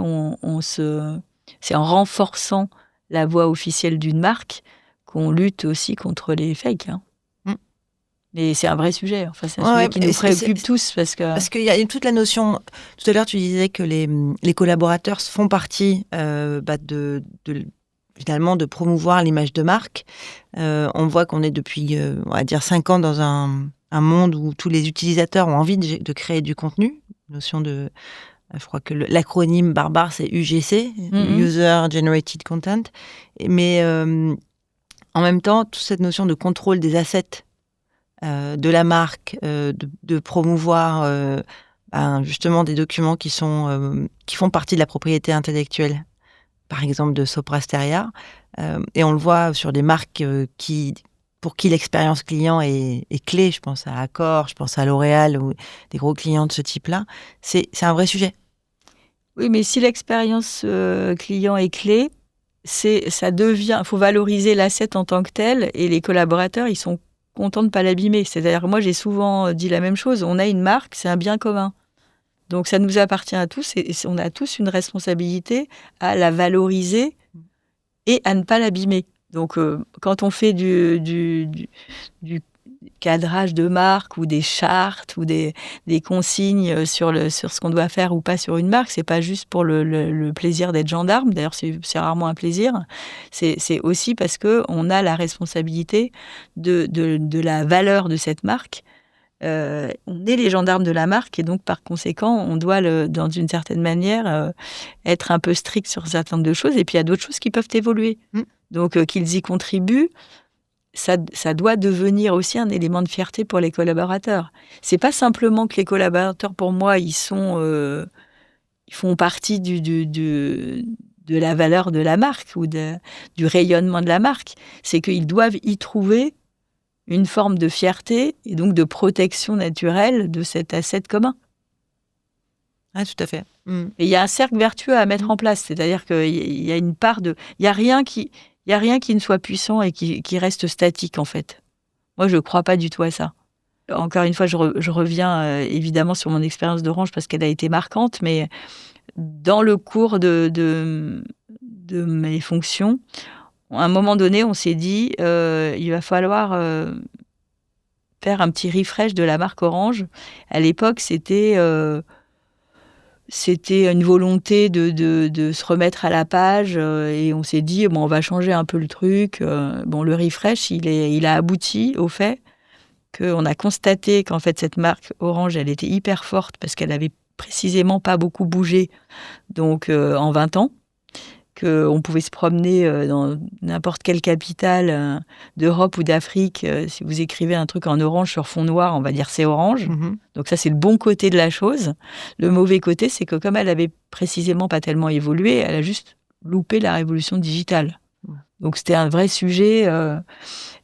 B: c'est en renforçant la voix officielle d'une marque qu'on lutte aussi contre les fakes. Mais c'est un vrai sujet. Enfin, c'est un sujet qui nous préoccupe tous. Parce
A: qu'il y a toute la notion... Tout à l'heure, tu disais que les collaborateurs font partie finalement de promouvoir l'image de marque. On voit qu'on est depuis, on va dire, 5 ans dans un monde où tous les utilisateurs ont envie de créer du contenu. Notion de... Je crois que l'acronyme barbare, c'est UGC, User Generated Content. Mais en même temps, toute cette notion de contrôle des assets de la marque, de promouvoir justement des documents qui font partie de la propriété intellectuelle, par exemple de Sopra Steria. Et on le voit sur des marques pour qui l'expérience client est clé. Je pense à Accor, je pense à L'Oréal, ou des gros clients de ce type-là. C'est un vrai sujet.
B: Oui, mais si l'expérience client est clé, ça devient, faut valoriser l'asset en tant que tel, et les collaborateurs, ils sont contents de pas l'abîmer. C'est-à-dire, moi, j'ai souvent dit la même chose. On a une marque, c'est un bien commun. Donc, ça nous appartient à tous et on a tous une responsabilité à la valoriser et à ne pas l'abîmer. Donc, quand on fait du cadrage de marque ou des chartes ou des consignes sur ce qu'on doit faire ou pas sur une marque, c'est pas juste pour le plaisir d'être gendarme. D'ailleurs, c'est rarement un plaisir. C'est aussi parce que on a la responsabilité de la valeur de cette marque. On est les gendarmes de la marque et donc par conséquent, on doit, dans une certaine manière, être un peu strict sur un certain nombre de choses. Et puis il y a d'autres choses qui peuvent évoluer. Donc qu'ils y contribuent, ça doit devenir aussi un élément de fierté pour les collaborateurs. C'est pas simplement que les collaborateurs, pour moi, ils font partie de la valeur de la marque ou du rayonnement de la marque. C'est qu'ils doivent y trouver une forme de fierté et donc de protection naturelle de cet asset commun.
A: Ah, tout à fait.
B: Et il y a un cercle vertueux à mettre en place. C'est-à-dire qu'il y a une part de... Il n'y a rien qui ne soit puissant et qui reste statique, en fait. Moi, je ne crois pas du tout à ça. Encore une fois, je reviens évidemment sur mon expérience d'Orange parce qu'elle a été marquante, mais dans le cours de mes fonctions, à un moment donné, on s'est dit il va falloir faire un petit refresh de la marque Orange. À l'époque, c'était une volonté de se remettre à la page et on s'est dit on va changer un peu le truc. Le refresh, il a abouti au fait qu'on a constaté qu'en fait cette marque Orange, elle était hyper forte parce qu'elle avait précisément pas beaucoup bougé donc en 20 ans, qu'on pouvait se promener dans n'importe quelle capitale d'Europe ou d'Afrique. Si vous écrivez un truc en orange sur fond noir, on va dire c'est Orange. Donc ça, c'est le bon côté de la chose. Le mauvais côté, c'est que comme elle avait précisément pas tellement évolué, elle a juste loupé la révolution digitale. Donc c'était un vrai sujet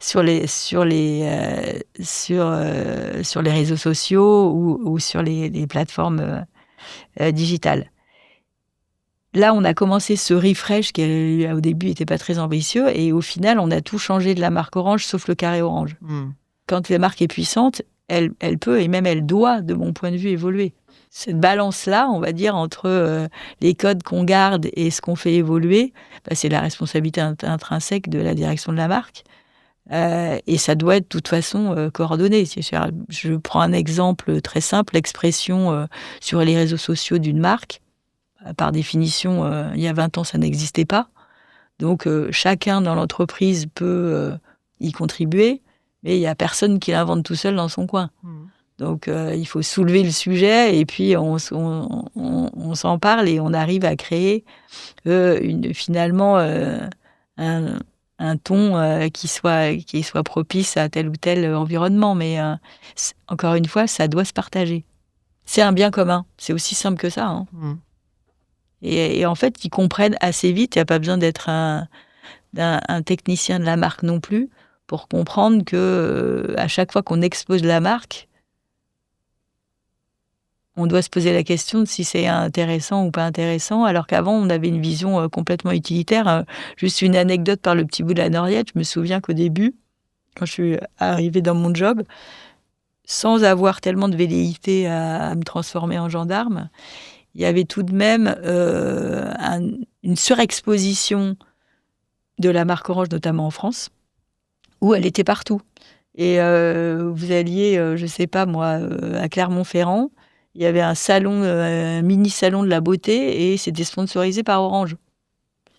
B: sur les réseaux sociaux ou sur les plateformes digitales. Là, on a commencé ce refresh qui, au début, n'était pas très ambitieux. Et au final, on a tout changé de la marque Orange, sauf le carré orange. Quand la marque est puissante, elle peut, et même elle doit, de mon point de vue, évoluer. Cette balance-là, on va dire, entre les codes qu'on garde et ce qu'on fait évoluer, c'est la responsabilité intrinsèque de la direction de la marque. Et ça doit être de toute façon coordonné. Je prends un exemple très simple, l'expression sur les réseaux sociaux d'une marque. Par définition, il y a 20 ans, ça n'existait pas. Donc, chacun dans l'entreprise peut y contribuer, mais il n'y a personne qui l'invente tout seul dans son coin. Donc, il faut soulever le sujet et puis on s'en parle et on arrive à créer finalement un ton qui soit propice à tel ou tel environnement. Mais encore une fois, ça doit se partager. C'est un bien commun. C'est aussi simple que ça. Et en fait, ils comprennent assez vite. Il n'y a pas besoin d'être un technicien de la marque non plus pour comprendre que à chaque fois qu'on expose la marque, on doit se poser la question de si c'est intéressant ou pas intéressant, alors qu'avant, on avait une vision complètement utilitaire. Juste une anecdote par le petit bout de la Noriette. Je me souviens qu'au début, quand je suis arrivée dans mon job, sans avoir tellement de velléité à me transformer en gendarme, il y avait tout de même une surexposition de la marque Orange, notamment en France, où elle était partout. Et vous alliez, je ne sais pas moi, à Clermont-Ferrand, il y avait un salon, un mini-salon de la beauté, et c'était sponsorisé par Orange.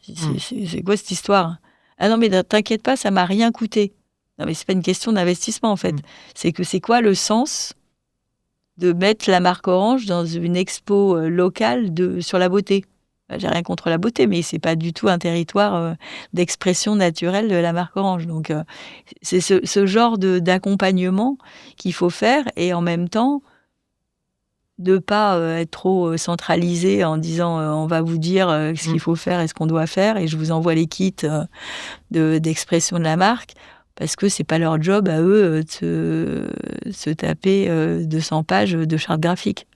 B: C'est quoi cette histoire ? Ah non, mais t'inquiète pas, ça m'a rien coûté. Non, mais c'est pas une question d'investissement, en fait. C'est quoi le sens de mettre la marque Orange dans une expo locale sur la beauté. J'ai rien contre la beauté, mais c'est pas du tout un territoire d'expression naturelle de la marque Orange. Donc, c'est ce genre d'accompagnement qu'il faut faire, et en même temps, de pas être trop centralisé en disant on va vous dire ce qu'il faut faire et ce qu'on doit faire, et je vous envoie les kits d'expression de la marque. Parce que c'est pas leur job à eux de se taper 200 pages de charte graphique.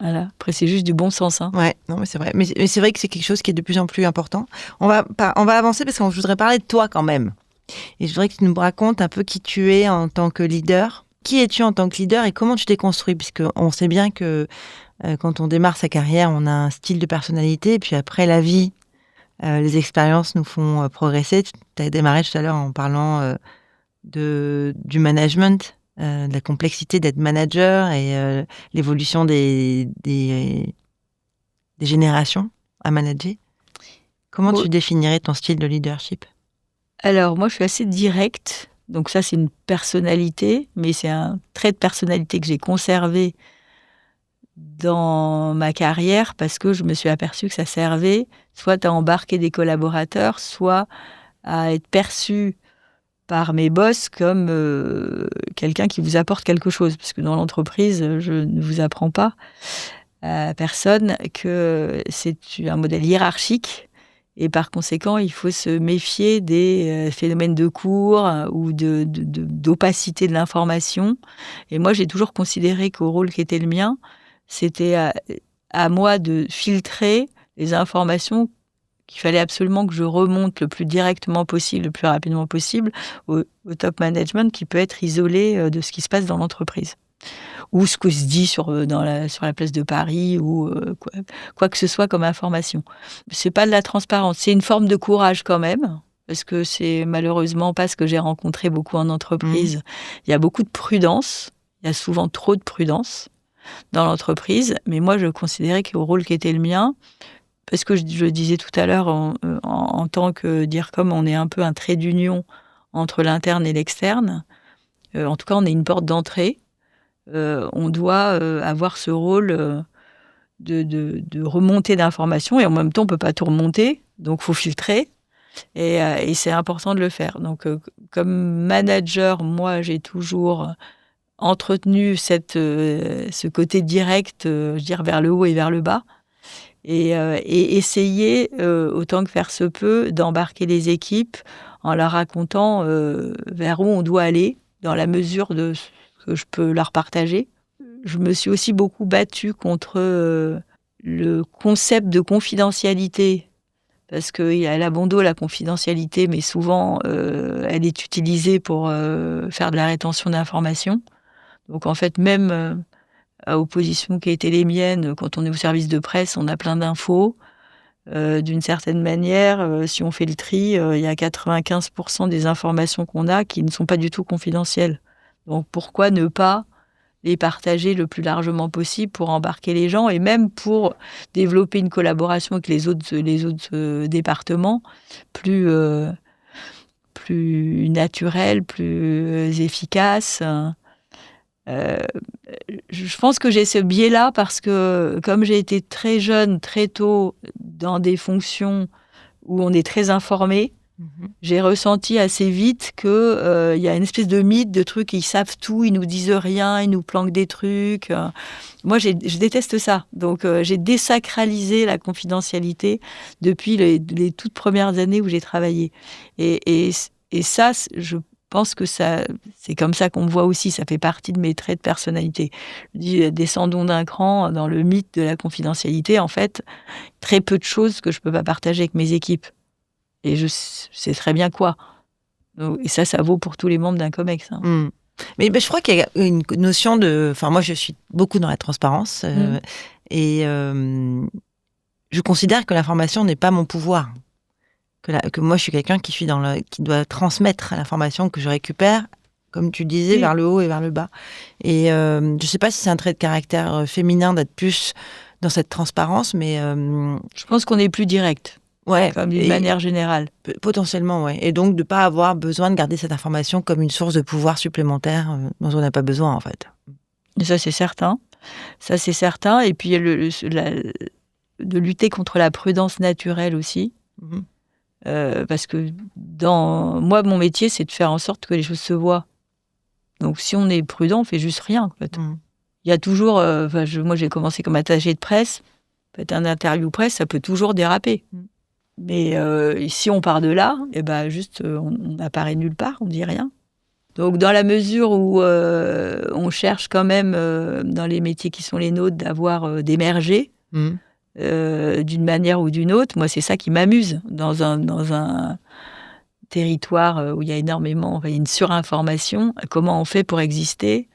B: Voilà. Après, c'est juste du bon sens. Hein.
A: Ouais, non, mais c'est vrai. Mais c'est vrai que c'est quelque chose qui est de plus en plus important. On va avancer parce que je voudrais parler de toi quand même. Et je voudrais que tu nous racontes un peu qui tu es en tant que leader. Qui es-tu en tant que leader et comment tu t'es construit? Puisqu'on sait bien que quand on démarre sa carrière, on a un style de personnalité. Et puis après, la vie, les expériences nous font progresser. Tu as démarré tout à l'heure en parlant du management, de la complexité d'être manager et l'évolution des générations à manager. Comment tu définirais ton style de leadership?
B: Alors, moi, je suis assez directe. Donc ça, c'est une personnalité, mais c'est un trait de personnalité que j'ai conservé dans ma carrière parce que je me suis aperçue que ça servait soit à embarquer des collaborateurs, soit à être perçu par mes boss comme quelqu'un qui vous apporte quelque chose. Parce que dans l'entreprise, je ne vous apprends pas à personne que c'est un modèle hiérarchique. Et par conséquent, il faut se méfier des phénomènes de cours ou d'opacité de l'information. Et moi, j'ai toujours considéré qu'au rôle qui était le mien, c'était à moi de filtrer les informations qu'il fallait absolument que je remonte le plus directement possible, le plus rapidement possible au top management qui peut être isolé de ce qui se passe dans l'entreprise. Ou ce que se dit sur la place de Paris, ou quoi que ce soit comme information. C'est pas de la transparence, c'est une forme de courage quand même, parce que c'est malheureusement pas ce que j'ai rencontré beaucoup en entreprise. Il y a beaucoup de prudence, il y a souvent trop de prudence dans l'entreprise, mais moi je considérais qu'au rôle qui était le mien, parce que je disais tout à l'heure, en tant que DIRCOM, on est un peu un trait d'union entre l'interne et l'externe. En tout cas, on est une porte d'entrée. On doit avoir ce rôle de remontée d'informations et en même temps on peut pas tout remonter, donc faut filtrer et c'est important de le faire. Donc comme manager, moi j'ai toujours entretenu ce côté direct, je veux dire vers le haut et vers le bas et essayer autant que faire se peut d'embarquer les équipes en leur racontant vers où on doit aller dans la mesure de que je peux leur partager. Je me suis aussi beaucoup battue contre le concept de confidentialité, parce qu'il y a la bon dos, la confidentialité, mais souvent, elle est utilisée pour faire de la rétention d'informations. Donc en fait, même aux positions qui étaient les miennes, quand on est au service de presse, on a plein d'infos. D'une certaine manière, si on fait le tri, il y a 95% des informations qu'on a qui ne sont pas du tout confidentielles. Donc pourquoi ne pas les partager le plus largement possible pour embarquer les gens et même pour développer une collaboration avec les autres départements plus naturelle, plus efficace. Je pense que j'ai ce biais-là parce que comme j'ai été très jeune, très tôt, dans des fonctions où on est très informé, j'ai ressenti assez vite que y a une espèce de mythe de trucs, ils savent tout, ils nous disent rien, ils nous planquent des trucs. Moi, je déteste ça. Donc, j'ai désacralisé la confidentialité depuis les toutes premières années où j'ai travaillé. Et ça, je pense que ça, c'est comme ça qu'on me voit aussi. Ça fait partie de mes traits de personnalité. Je dis, descendons d'un cran dans le mythe de la confidentialité. En fait, très peu de choses que je peux pas partager avec mes équipes. Et je sais très bien quoi. Donc, et ça vaut pour tous les membres d'un COMEX. Hein.
A: Mais je crois qu'il y a une notion de... Enfin, moi, je suis beaucoup dans la transparence. Et je considère que l'information n'est pas mon pouvoir. Que moi, je suis quelqu'un qui doit transmettre l'information que je récupère, comme tu disais, vers le haut et vers le bas. Et je ne sais pas si c'est un trait de caractère féminin d'être plus dans cette transparence, mais...
B: je pense qu'on est plus direct.
A: Ouais,
B: comme d'une manière générale.
A: Potentiellement, ouais. Et donc, de ne pas avoir besoin de garder cette information comme une source de pouvoir supplémentaire dont on n'a pas besoin, en fait.
B: Et ça, c'est certain. Ça, c'est certain. Et puis, de lutter contre la prudence naturelle aussi. Parce que moi, mon métier, c'est de faire en sorte que les choses se voient. Donc, si on est prudent, on fait juste rien, en fait. Il y a toujours... moi, j'ai commencé comme attaché de presse. Peut-être un interview presse, ça peut toujours déraper. Mais si on part de là, juste on n'apparaît nulle part, on dit rien. Donc, dans la mesure où on cherche quand même, dans les métiers qui sont les nôtres, d'émerger d'une manière ou d'une autre, moi, c'est ça qui m'amuse dans un territoire où il y a énormément, enfin, il y a une surinformation. Comment on fait pour exister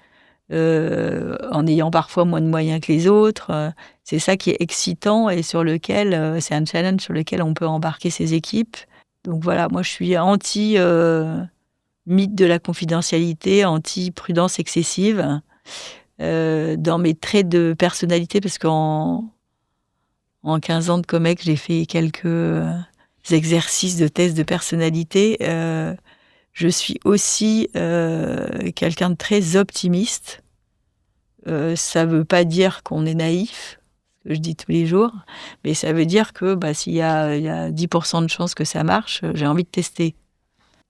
B: en ayant parfois moins de moyens que les autres. C'est ça qui est excitant et sur lequel, c'est un challenge sur lequel on peut embarquer ses équipes. Donc voilà, moi je suis anti mythe de la confidentialité, anti prudence excessive dans mes traits de personnalité, parce qu'en 15 ans de Comex, j'ai fait quelques exercices de tests de personnalité. Je suis aussi quelqu'un de très optimiste. Ça ne veut pas dire qu'on est naïf, ce que je dis tous les jours, mais ça veut dire que s'il y a 10% de chances que ça marche, j'ai envie de tester.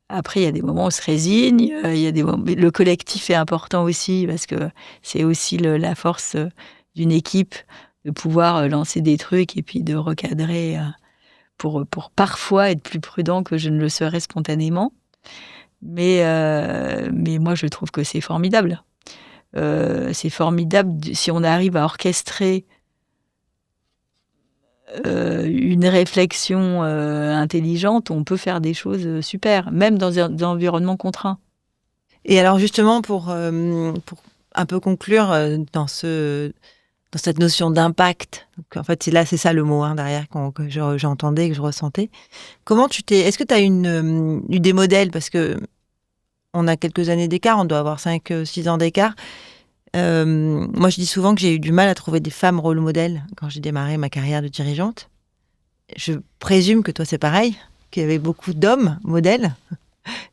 B: Après, il y a des moments où on se résigne, il y a des moments... Le collectif est important aussi, parce que c'est aussi la force d'une équipe de pouvoir lancer des trucs et puis de recadrer pour parfois être plus prudent que je ne le serais spontanément. Mais moi, je trouve que c'est formidable. C'est formidable si on arrive à orchestrer une réflexion intelligente, on peut faire des choses super, même dans des environnements contraints.
A: Et alors justement, pour un peu conclure dans cette notion d'impact, en fait c'est ça le mot derrière que j'entendais, que je ressentais. Est-ce que tu as eu des modèles, parce que on a quelques années d'écart, on doit avoir 5-6 ans d'écart. Moi, je dis souvent que j'ai eu du mal à trouver des femmes rôle modèles quand j'ai démarré ma carrière de dirigeante. Je présume que toi, c'est pareil, qu'il y avait beaucoup d'hommes modèles.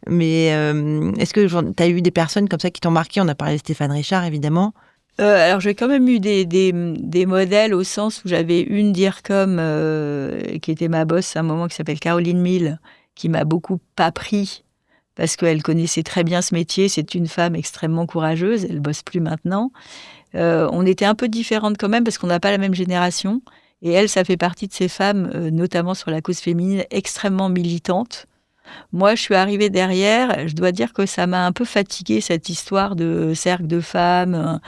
A: Mais est-ce que tu as eu des personnes comme ça qui t'ont marqué? On a parlé de Stéphane Richard, évidemment.
B: Alors, j'ai quand même eu des modèles, au sens où j'avais une DIRCOM qui était ma boss à un moment, qui s'appelle Caroline Mille, qui m'a beaucoup appris, parce qu'elle connaissait très bien ce métier. C'est une femme extrêmement courageuse, elle bosse plus maintenant. On était un peu différentes quand même, parce qu'on n'a pas la même génération. Et elle, ça fait partie de ces femmes, notamment sur la cause féminine, extrêmement militantes. Moi, je suis arrivée derrière. Je dois dire que ça m'a un peu fatiguée, cette histoire de cercle de femmes.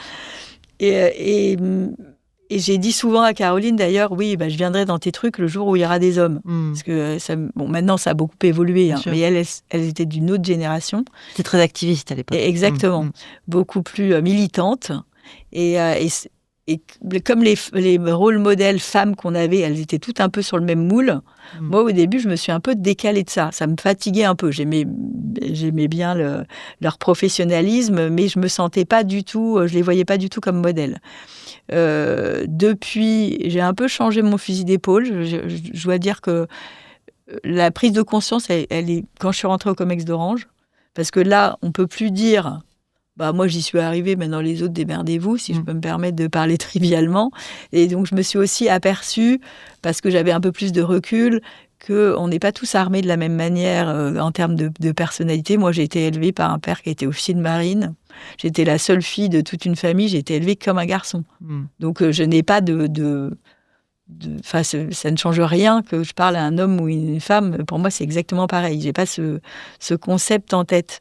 B: Et j'ai dit souvent à Caroline, d'ailleurs, oui, je viendrai dans tes trucs le jour où il y aura des hommes. Parce que maintenant, ça a beaucoup évolué. Mais elles étaient d'une autre génération.
A: C'était très activiste à l'époque.
B: Exactement. Beaucoup plus militante. Et comme les rôles modèles femmes qu'on avait, elles étaient toutes un peu sur le même moule. Moi, au début, je me suis un peu décalée de ça. Ça me fatiguait un peu. J'aimais bien leur professionnalisme, mais je me sentais pas du tout, je les voyais pas du tout comme modèles. Depuis, j'ai un peu changé mon fusil d'épaule. Je dois dire que la prise de conscience, elle est quand je suis rentrée au Comex d'Orange, parce que là, on peut plus dire... moi, j'y suis arrivée, maintenant les autres, démerdez-vous, si je peux me permettre de parler trivialement. Et donc, je me suis aussi aperçue, parce que j'avais un peu plus de recul, qu'on n'est pas tous armés de la même manière en termes de personnalité. Moi, j'ai été élevée par un père qui était officier de marine. J'étais la seule fille de toute une famille. J'ai été élevée comme un garçon. Donc, je n'ai pas ça ne change rien que je parle à un homme ou une femme. Pour moi, c'est exactement pareil. J'ai pas ce concept en tête.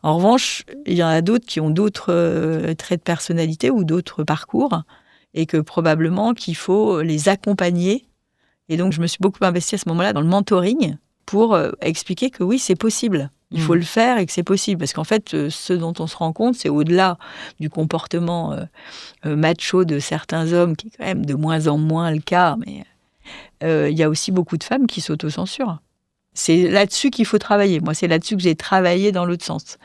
B: En revanche, il y en a d'autres qui ont d'autres traits de personnalité ou d'autres parcours, et que probablement qu'il faut les accompagner. Et donc, je me suis beaucoup investie à ce moment-là dans le mentoring pour expliquer que oui, c'est possible. Il faut le faire et que c'est possible. Parce qu'en fait, ce dont on se rend compte, c'est au-delà du comportement macho de certains hommes, qui est quand même de moins en moins le cas, mais il y a aussi beaucoup de femmes qui s'autocensurent. C'est là-dessus qu'il faut travailler. Moi, c'est là-dessus que j'ai travaillé dans l'autre sens.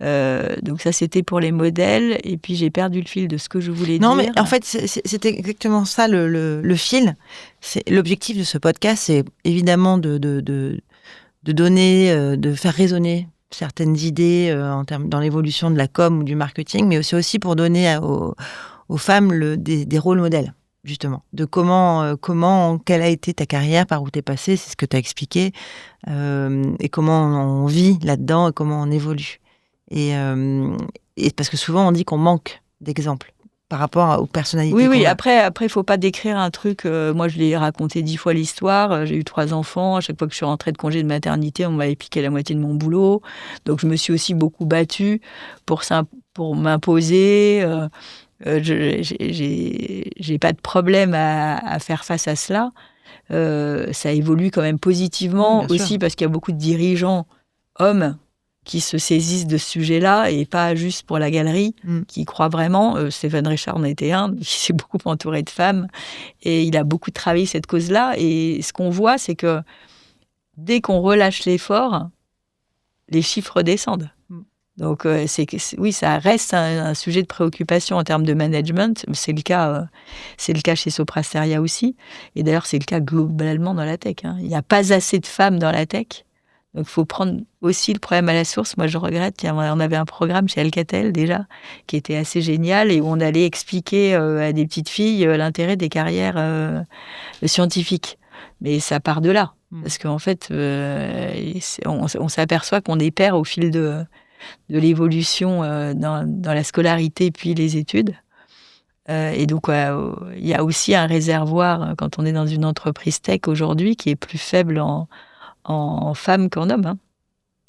B: Donc ça, c'était pour les modèles. Et puis, j'ai perdu le fil de ce que je voulais dire.
A: Non, mais en fait, c'était exactement ça, le fil. L'objectif de ce podcast, c'est évidemment de donner, de faire résonner certaines idées dans l'évolution de la com ou du marketing, mais aussi pour donner aux femmes des rôles modèles, justement, de quelle a été ta carrière, par où t'es passée, c'est ce que t'as expliqué, et comment on vit là-dedans et comment on évolue. Et parce que souvent on dit qu'on manque d'exemples. par rapport aux personnalités.
B: Oui. Après, il faut pas décrire un truc. Moi, je l'ai raconté 10 fois l'histoire. J'ai eu 3 enfants. À chaque fois que je suis rentrée de congé de maternité, on m'avait piqué la moitié de mon boulot. Donc, je me suis aussi beaucoup battue pour m'imposer. J'ai pas de problème à faire face à cela. Ça évolue quand même positivement aussi parce qu'il y a beaucoup de dirigeants hommes qui se saisissent de ce sujet-là et pas juste pour la galerie, qui y croient vraiment. Stéphane Richard en était un, qui s'est beaucoup entouré de femmes et il a beaucoup travaillé cette cause-là. Et ce qu'on voit, c'est que dès qu'on relâche l'effort, les chiffres descendent. Donc, oui, ça reste un sujet de préoccupation en termes de management. C'est le cas chez Soprasteria aussi. Et d'ailleurs, c'est le cas globalement dans la tech. Il n'y a pas assez de femmes dans la tech. Donc, il faut prendre aussi le problème à la source. Moi, je regrette. On avait un programme chez Alcatel, déjà, qui était assez génial et où on allait expliquer à des petites filles l'intérêt des carrières scientifiques. Mais ça part de là. Parce qu'en fait, on s'aperçoit qu'on est perd au fil de l'évolution dans la scolarité puis les études. Et donc, il y a aussi un réservoir, quand on est dans une entreprise tech aujourd'hui, qui est plus faible en femmes qu'en hommes,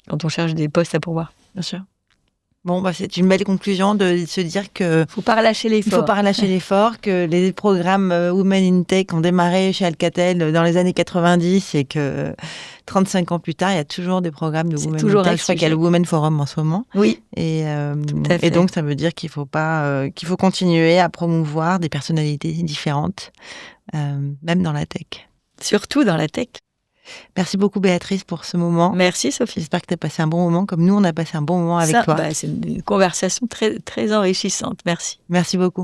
B: quand on cherche des postes à pourvoir.
A: Bien sûr. Bon, c'est une belle conclusion de se dire que...
B: Faut pas relâcher l'effort.
A: Il faut pas relâcher l'effort, que les programmes Women in Tech ont démarré chez Alcatel dans les années 90 et que 35 ans plus tard, il y a toujours des programmes de Women in Tech. Je crois qu'il y a le Women Forum en ce moment.
B: Oui.
A: Et donc, ça veut dire qu'il faut continuer à promouvoir des personnalités différentes, même dans la tech.
B: Surtout dans la tech.
A: Merci beaucoup Béatrice pour ce moment.
B: Merci Sophie.
A: J'espère que tu as passé un bon moment, comme nous on a passé un bon moment avec toi.
B: C'est une conversation très, très enrichissante. Merci.
A: Merci beaucoup.